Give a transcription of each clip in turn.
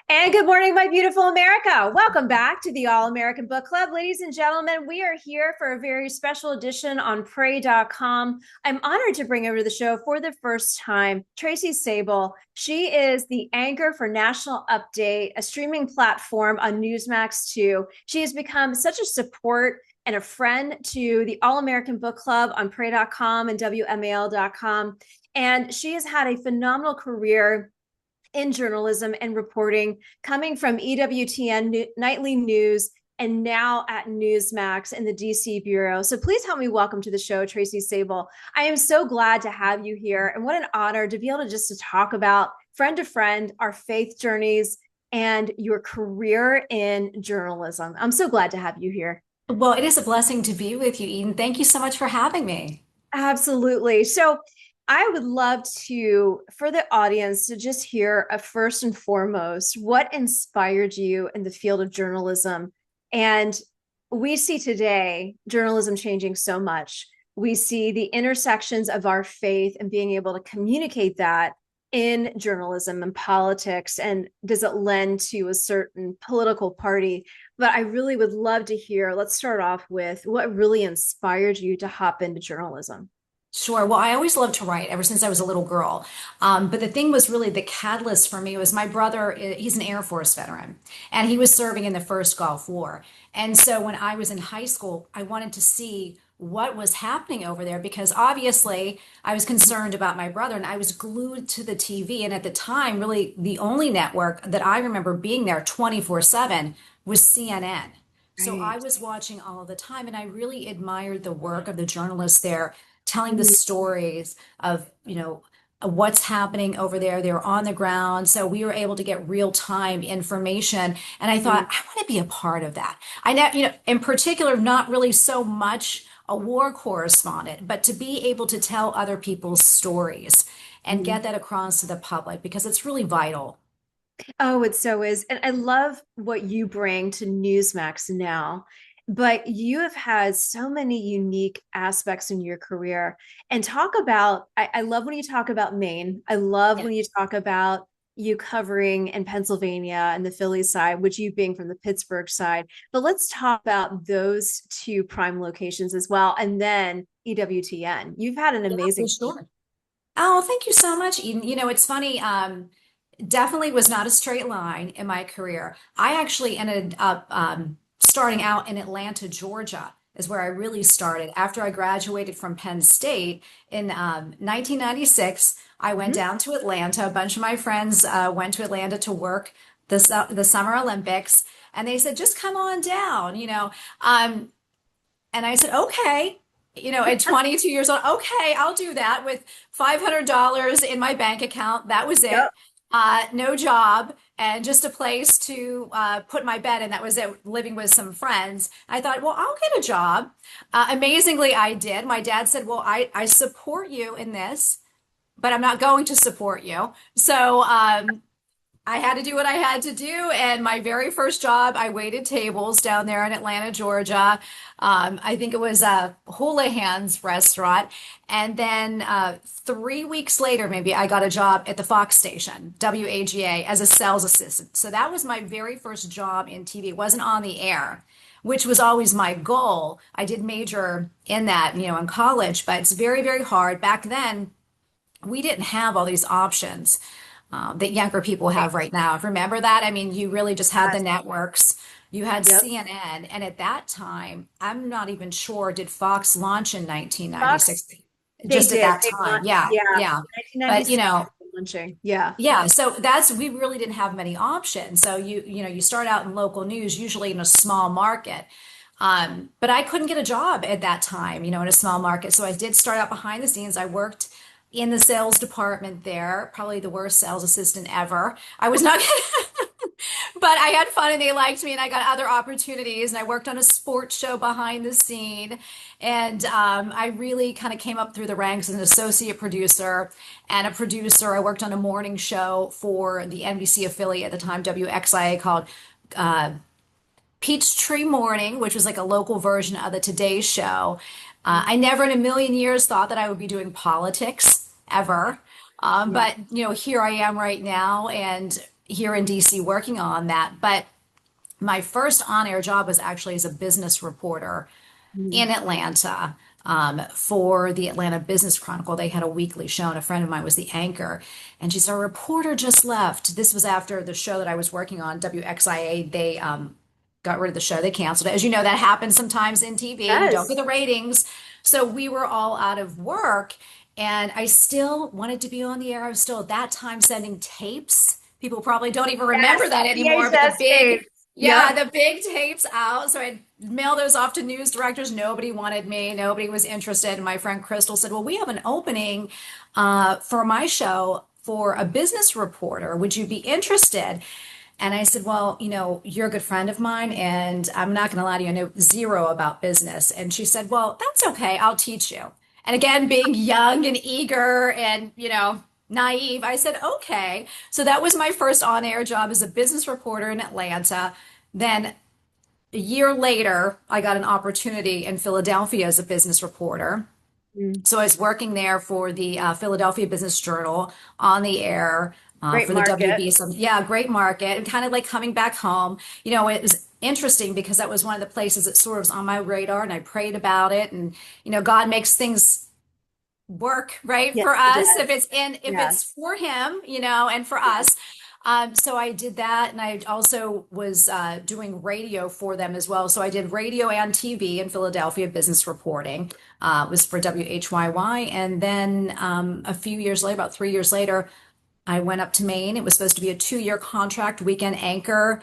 And good morning, my beautiful America. Welcome back to the All American Book Club. Ladies and gentlemen, we are here for a very special edition on pray.com. I'm honored to bring over to the show for the first time Tracy Sabol. She is the anchor for National Update, a streaming platform on Newsmax 2. She has become such a support and a friend to the All American Book Club on pray.com and WMAL.com. And she has had a phenomenal career in journalism and reporting, coming from EWTN Nightly News and now at Newsmax in the DC Bureau. So please help me welcome to the show, Tracy Sabol. I am so glad to have you here. And what an honor to be able to talk about friend to friend, our faith journeys, and your career in journalism. I'm so glad to have you here. Well, it is a blessing to be with you, Eden. Thank you so much for having me. Absolutely. So I would love to, for the audience, to just hear first and foremost, what inspired you in the field of journalism? And we see today journalism changing so much. We see the intersections of our faith and being able to communicate that in journalism and politics. And does it lend to a certain political party? But I really would love to hear, let's start off with what really inspired you to hop into journalism. Sure. Well, I always loved to write ever since I was a little girl. But the thing was really the catalyst for me was my brother, he's an Air Force veteran, and he was serving in the first Gulf War. And so when I was in high school, I wanted to see what was happening over there because obviously I was concerned about my brother and I was glued to the TV. And at the time, really the only network that I remember being there 24/7 was CNN. So I Right. was watching all of the time and I really admired the work of the journalists there telling the Mhm. stories of, what's happening over there. They're on the ground. So we were able to get real time information. And I thought, I want to be a part of that. I know, in particular, not really so much a war correspondent, but to be able to tell other people's stories and Mhm. get that across to the public because it's really vital. Oh, it so is. And I love what you bring to Newsmax now. But you have had so many unique aspects in your career. And talk about, I love when you talk about Maine. I love Yeah. when you talk about you covering in Pennsylvania and the Philly side, which you being from the Pittsburgh side. But let's talk about those two prime locations as well. And then EWTN. You've had an Yeah, for amazing. sure. Oh, thank you so much, Eden. It's funny. Definitely was not a straight line in my career. I actually ended up starting out in Atlanta, Georgia, is where I really started. After I graduated from Penn State in 1996, I went Mhm. down to Atlanta. A bunch of my friends went to Atlanta to work the Summer Olympics, and they said, "Just come on down," and I said, "Okay." At 22 years old, okay, I'll do that with $500 in my bank account. That was it. Yep. No job and just a place to put my bed in. That was it, living with some friends. I thought, well, I'll get a job. Amazingly, I did. My dad said, well, I support you in this, but I'm not going to support you. So I had to do what I had to do. And my very first job, I waited tables down there in Atlanta, Georgia. I think it was a Houlihan's restaurant. And then 3 weeks later, maybe I got a job at the Fox station, WAGA, as a sales assistant. So that was my very first job in TV. It wasn't on the air, which was always my goal. I did major in that, in college, but it's very, very hard. Back then, we didn't have all these options that younger people have right now. Remember that? I mean, you really just had the Yes. networks. You had Yep. CNN, and at that time, I'm not even sure, did Fox launch in Fox. 1996? They Just at did. that They time. launched, Yeah, yeah, yeah. But 1996 launching. Yeah. yeah, so we really didn't have many options. So you start out in local news, usually in a small market. But I couldn't get a job at that time, in a small market. So I did start out behind the scenes. I worked in the sales department there, probably the worst sales assistant ever. I was not, but I had fun and they liked me and I got other opportunities and I worked on a sports show behind the scene. And I really kind of came up through the ranks as an associate producer and a producer. I worked on a morning show for the NBC affiliate at the time, WXIA, called Peachtree Morning, which was like a local version of the Today Show. I never in a million years thought that I would be doing politics ever. Yeah. But here I am right now, and here in DC working on that. But my first on-air job was actually as a business reporter Mhm. in Atlanta for the Atlanta Business Chronicle. They had a weekly show, and a friend of mine was the anchor. And she said, "A reporter just left." This was after the show that I was working on, WXIA. They got rid of the show. They canceled it. As you know, that happens sometimes in TV. You don't get Yes. the ratings. So we were all out of work, and I still wanted to be on the air. I was still at that time sending tapes. People probably don't even remember Yes. that anymore, but the VHS big, tape. yeah, Yep. the big tapes out. So I'd mail those off to news directors. Nobody wanted me. Nobody was interested. And my friend Crystal said, "Well, we have an opening for my show for a business reporter. Would you be interested?" And I said, "Well, you're a good friend of mine, and I'm not going to lie to you, I know zero about business." And she said, "Well, that's okay. I'll teach you." And again, being young and eager and, naive, I said, "Okay." So that was my first on-air job as a business reporter in Atlanta. Then a year later, I got an opportunity in Philadelphia as a business reporter. Mm. So I was working there for the Philadelphia Business Journal on the air Great for the market. WB. So yeah, great market, and kind of like coming back home. It was interesting because that was one of the places that sort of was on my radar, and I prayed about it. And God makes things work right Yes, for he us does. if it's Yes. for him, and for Yes. us. So I did that, and I also was doing radio for them as well. So I did radio and TV in Philadelphia, business reporting. Was for WHYY, and then a few years later, about 3 years later, I went up to Maine. It was supposed to be a 2-year contract, weekend anchor,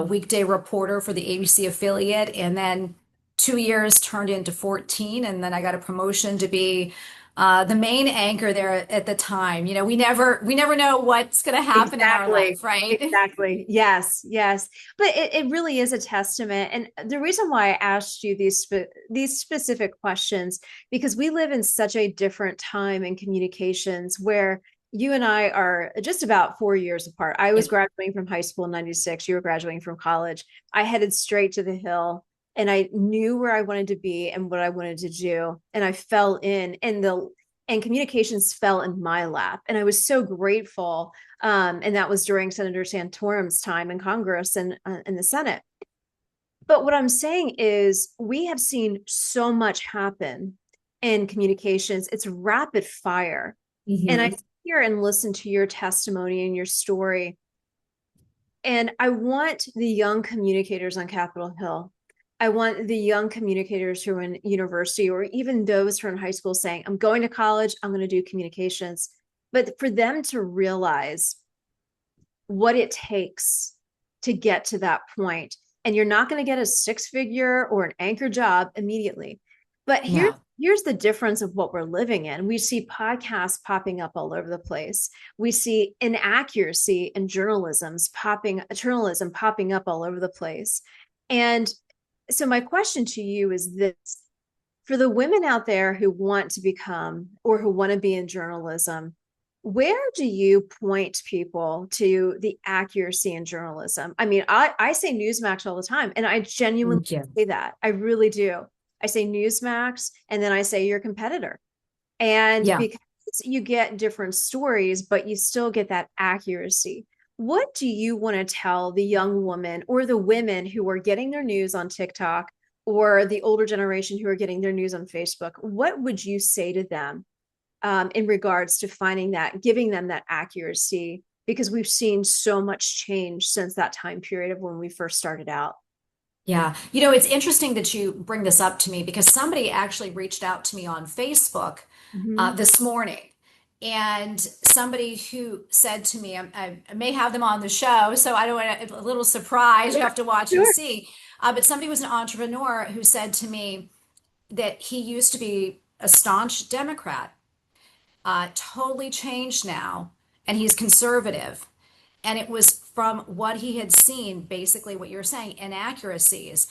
weekday reporter for the ABC affiliate, and then 2 years turned into 14, and then I got a promotion to be the main anchor there at the time. We never know what's going to happen in our Exactly. life, right? Exactly. Yes. Yes. But it really is a testament. And the reason why I asked you these specific questions, because we live in such a different time in communications where you and I are just about 4 years apart. I was Yep. graduating from high school in 96. You were graduating from college. I headed straight to the hill and I knew where I wanted to be and what I wanted to do. And I fell in and communications fell in my lap. And I was so grateful, and that was during Senator Santorum's time in Congress and in the Senate. But what I'm saying is, we have seen so much happen in communications. It's rapid fire. And I Hmm. hear and listen to your testimony and your story. And I want the young communicators on Capitol Hill. I want the young communicators who are in university or even those who are in high school saying, I'm going to college, I'm going to do communications. But for them to realize what it takes to get to that point. And you're not going to get a 6-figure or an anchor job immediately. But No. here's the difference of what we're living in. We see podcasts popping up all over the place. We see inaccuracy in journalism popping up all over the place. And so my question to you is this: for the women out there who want to become or who want to be in journalism, where do you point people to the accuracy in journalism? I mean, I say Newsmax all the time, and I genuinely Thank you. say that. I really do. I say Newsmax, and then I say your competitor. And Yeah. because you get different stories, but you still get that accuracy. What do you want to tell the young woman or the women who are getting their news on TikTok or the older generation who are getting their news on Facebook? What would you say to them in regards to finding that, giving them that accuracy? Because we've seen so much change since that time period of when we first started out. Yeah. It's interesting that you bring this up to me because somebody actually reached out to me on Facebook Mm-hmm. this morning. And somebody who said to me, I may have them on the show, so I don't want a little surprise. You Sure. have to watch and Sure. see. But somebody was an entrepreneur who said to me that he used to be a staunch Democrat, totally changed now, and he's conservative. And it was from what he had seen, basically what you're saying, inaccuracies,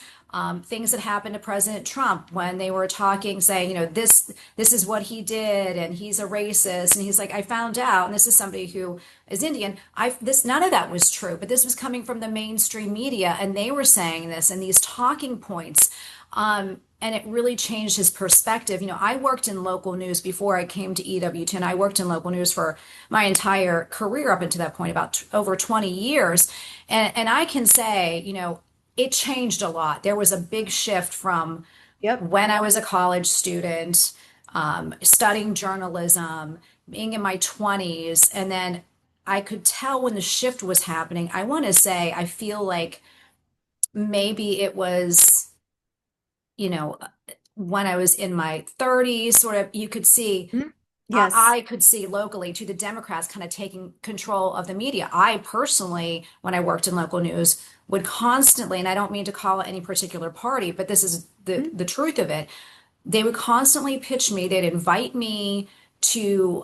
things that happened to President Trump when they were talking, saying, this is what he did, and he's a racist. And he's like, I found out, and this is somebody who is Indian. This none of that was true, but this was coming from the mainstream media, and they were saying this and these talking points. and it really changed his perspective. I worked in local news before I came to EWTN. I worked in local news for my entire career up until that point, about over 20 years. And I can say, it changed a lot. There was a big shift from Yep. when I was a college student, studying journalism, being in my 20s, and then I could tell when the shift was happening. I want to say, I feel like maybe it was, you know, when I was in my 30s, sort of, you could see, Mhm. I, Yes. I could see locally to the Democrats kind of taking control of the media. I personally, when I worked in local news, would constantly, and I don't mean to call it any particular party, but this is the Mhm. the truth of it. They would constantly pitch me. They'd invite me to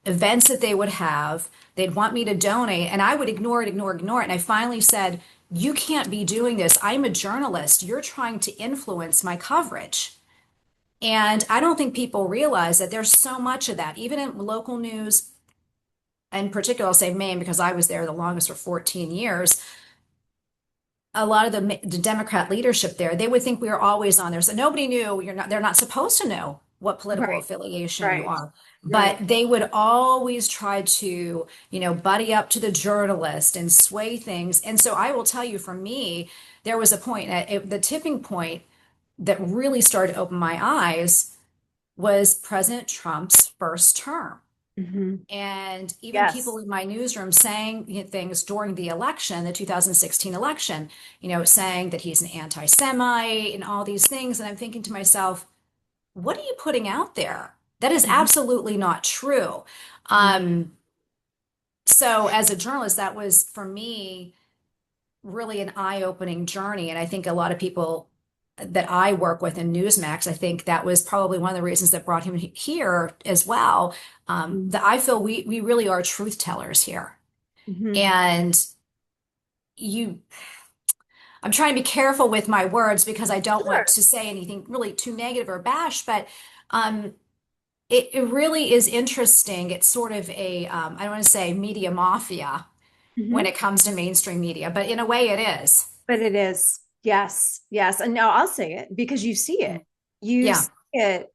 events that they would have. They'd want me to donate, and I would ignore it, ignore it, ignore it. And I finally said, "You can't be doing this. I'm a journalist. You're trying to influence my coverage." And I don't think people realize that there's so much of that, even in local news. In particular, I'll say Maine because I was there the longest for 14 years. A lot of the Democrat leadership there, they would think we were always on there. So nobody knew they're not supposed to know what political Right. affiliation you Right. are. Right. But they would always try to, buddy up to the journalist and sway things. And so I will tell you, for me, there was a point at the tipping point that really started to open my eyes was President Trump's first term. Hmm. And even people Yes. in my newsroom saying things during the election, the 2016 election, saying that he's an anti-Semite and all these things. And I'm thinking to myself, what are you putting out there? That is Hmm. absolutely not true. Um, so as a journalist, that was for me really an eye-opening journey. And I think a lot of people that I work with in Newsmax, I think that was probably one of the reasons that brought him here as well. That I feel we really are truth tellers here. Hmm. And you, I'm trying to be careful with my words because I don't want Sure. to say anything really too negative or bash, but um, it really is interesting. It's sort of I don't want to say media mafia when Hmm. it comes to mainstream media, but in a way it is. But it is. Yes. Yes. And now I'll say it because you see it. You Yeah, see it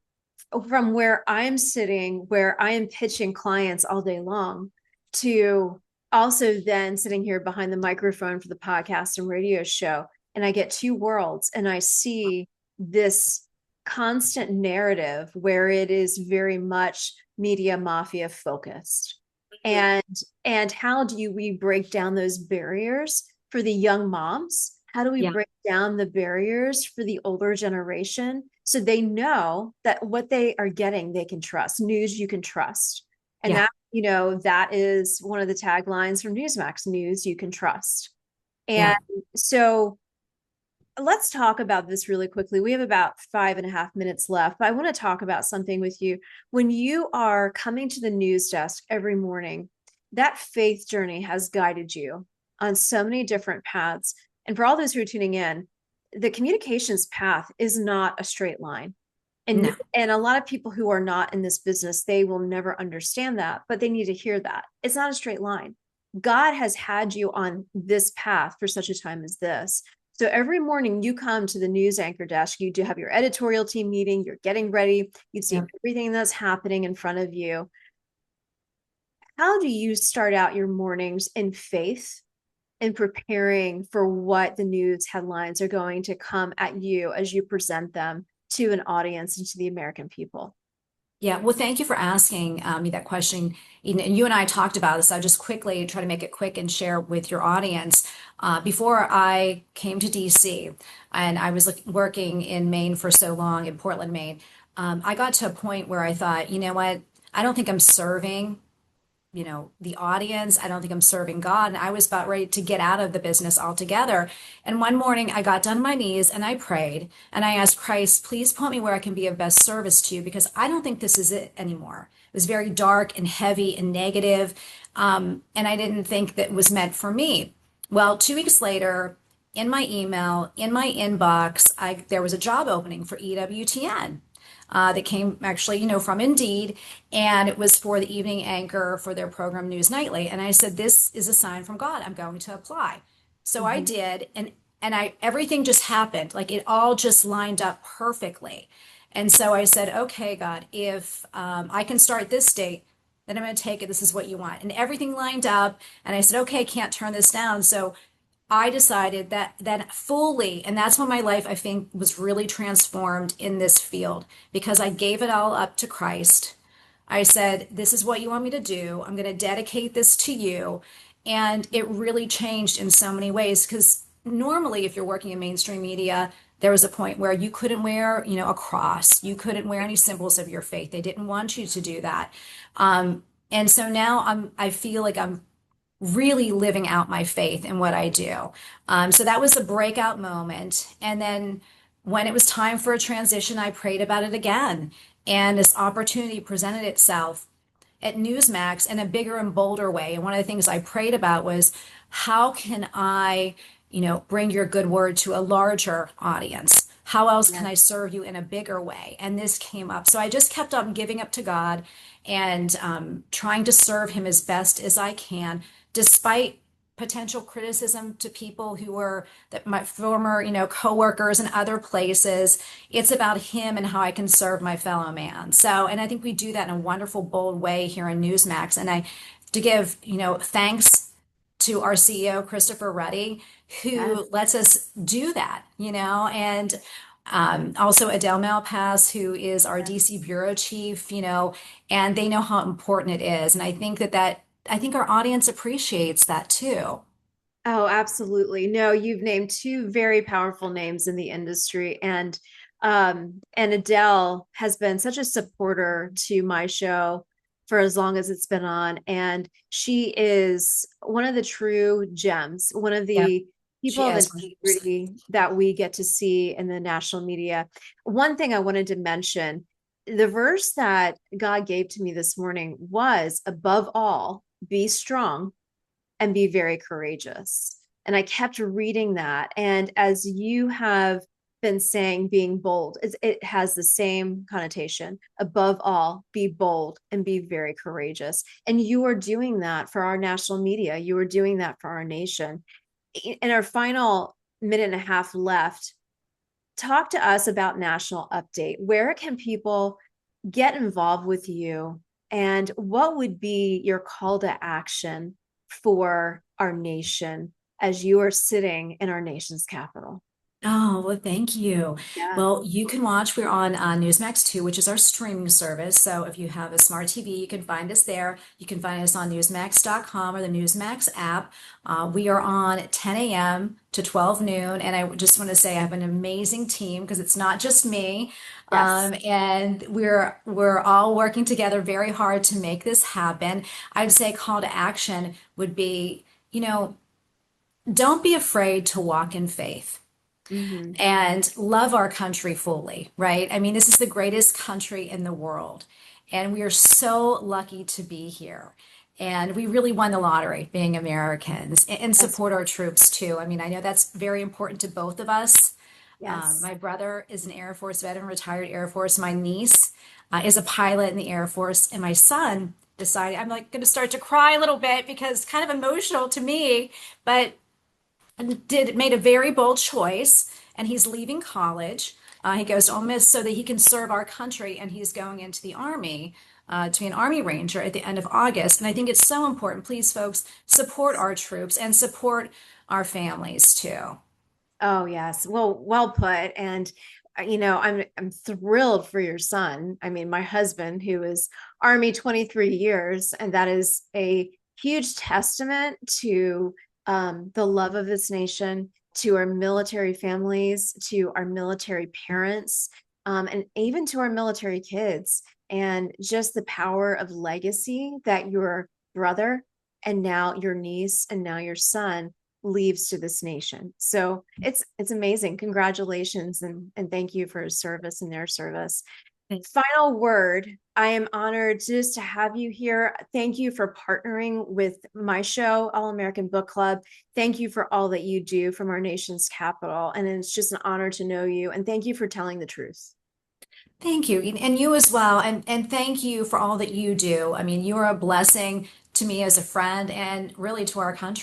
from where I'm sitting, where I am pitching clients all day long, to also then sitting here behind the microphone for the podcast and radio show. And I get two worlds and I see this constant narrative where it is very much media mafia focused. And how do we break down those barriers for the young moms? How do we yeah, break down the barriers for the older generation so they know that what they are getting, they can trust? News you can trust. And yeah, that is one of the taglines from Newsmax: news you can trust. And yeah, so let's talk about this really quickly. We have about 5.5 minutes left, but I want to talk about something with you. When you are coming to the news desk every morning, that faith journey has guided you on so many different paths. And for all those who are tuning in, the communications path is not a straight line. And no, and a lot of people who are not in this business, they will never understand that, but they need to hear that. It's not a straight line. God has had you on this path for such a time as this. So every morning you come to the news anchor desk, you do have your editorial team meeting, you're getting ready, you see yeah. everything that's happening in front of you. How do you start out your mornings in faith and preparing for what the news headlines are going to come at you as you present them to an audience and to the American people? Yeah, well, thank you for asking me that question. And you and I talked about this. I'll just quickly try to make it quick and share with your audience. Before I came to DC, and I was working in Maine for so long, in Portland, Maine, I got to a point where I thought, you know what? I don't think I'm serving the audience. I don't think I'm serving God. And I was about ready to get out of the business altogether. And one morning I got down on my knees and I prayed and I asked Christ, please put me where I can be of best service to you because I don't think this is it anymore. It was very dark and heavy and negative, and I didn't think that was meant for me. Well, 2 weeks later, in my email, in my inbox, there was a job opening for EWTN that came actually, from Indeed, and it was for the evening anchor for their program News Nightly. And I said, "This is a sign from God. I'm going to apply." So I Mhm. did, and and I everything just happened. Like it all just lined up perfectly. And so I said, okay, God, if I can start this date, then I'm going to take it. This is what you want. And everything lined up. And I said, okay, can't turn this down. So I decided that fully, and that's when my life, I think, was really transformed in this field because I gave it all up to Christ. I said, this is what you want me to do. I'm going to dedicate this to you. And it really changed in so many ways because normally, if you're working in mainstream media, there was a point where you couldn't wear, a cross. You couldn't wear any symbols of your faith. They didn't want you to do that. And so now I feel like I'm really living out my faith in what I do. So that was a breakout moment. And then when it was time for a transition, I prayed about it again. And this opportunity presented itself at Newsmax in a bigger and bolder way. And one of the things I prayed about was how can I, bring your good word to a larger audience? How else can Yeah. I serve you in a bigger way? And this came up. So I just kept on giving up to God and trying to serve Him as best as I can, despite potential criticism to people who were that my former, coworkers and other places. It's about Him and how I can serve my fellow man. So, and I think we do that in a wonderful, bold way here in Newsmax. And I to give, thanks to our CEO, Christopher Ruddy, Yes. who lets us do that, and also Adele Malpass, who is our DC bureau chief, and they know how important it is. And I think our audience appreciates that too. Oh, absolutely. No, you've named two very powerful names in the industry, and Adele has been such a supporter to my show for as long as it's been on, and she is one of the true gems, one of Yep, the she people of is 100%. integrity that we get to see in the national media. One thing I wanted to mention, the verse that God gave to me this morning was, above all, be strong and be very courageous. And I kept reading that. And as you have been saying, being bold, it has the same connotation. Above all, be bold and be very courageous. And you are doing that for our national media. You are doing that for our nation. In our final minute and a half left, talk to us about National Update. Where can people get involved with you? And what would be your call to action for our nation as you are sitting in our nation's capital? Oh, well, thank you. Yeah. Well, you can watch, we're on Newsmax 2, which is our streaming service. So if you have a smart TV, you can find us there. You can find us on newsmax.com or the Newsmax app. We are on 10 a.m. to 12 noon. And I just want to say I have an amazing team because it's not just me. Yes. And we're all working together very hard to make this happen. I'd say call to action would be, don't be afraid to walk in faith Hmm. and love our country fully, right? I mean, this is the greatest country in the world, and we are so lucky to be here. And we really won the lottery being Americans and That's support our troops too. I mean, I know that's very important to both of us. yes. My brother is an Air Force veteran, retired Air Force. My niece is a pilot in the Air Force, and my son decided I'm like going to start to cry a little bit because it's kind of emotional to me, but did made a very bold choice, and he's leaving college. He goes to Ole Miss so that he can serve our country, and he's going into the Army to be an Army Ranger at the end of August. And I think it's so important. Please, folks, support our troops and support our families too. Oh, yes. Well put. And I'm thrilled for your son. I mean, my husband, who is Army 23 years, and that is a huge testament to the love of this nation, to our military families, to our military parents, and even to our military kids, and just the power of legacy that your brother and now your niece and now your son leaves to this nation. So it's amazing. Congratulations, and thank you for his service and their service. Final word. I am honored just to have you here. Thank you for partnering with my show, All American Book Club. Thank you for all that you do from our nation's capital. And it's just an honor to know you. And thank you for telling the truth. Thank you, and you as well, and thank you for all that you do. I mean, you are a blessing to me as a friend, and really to our country.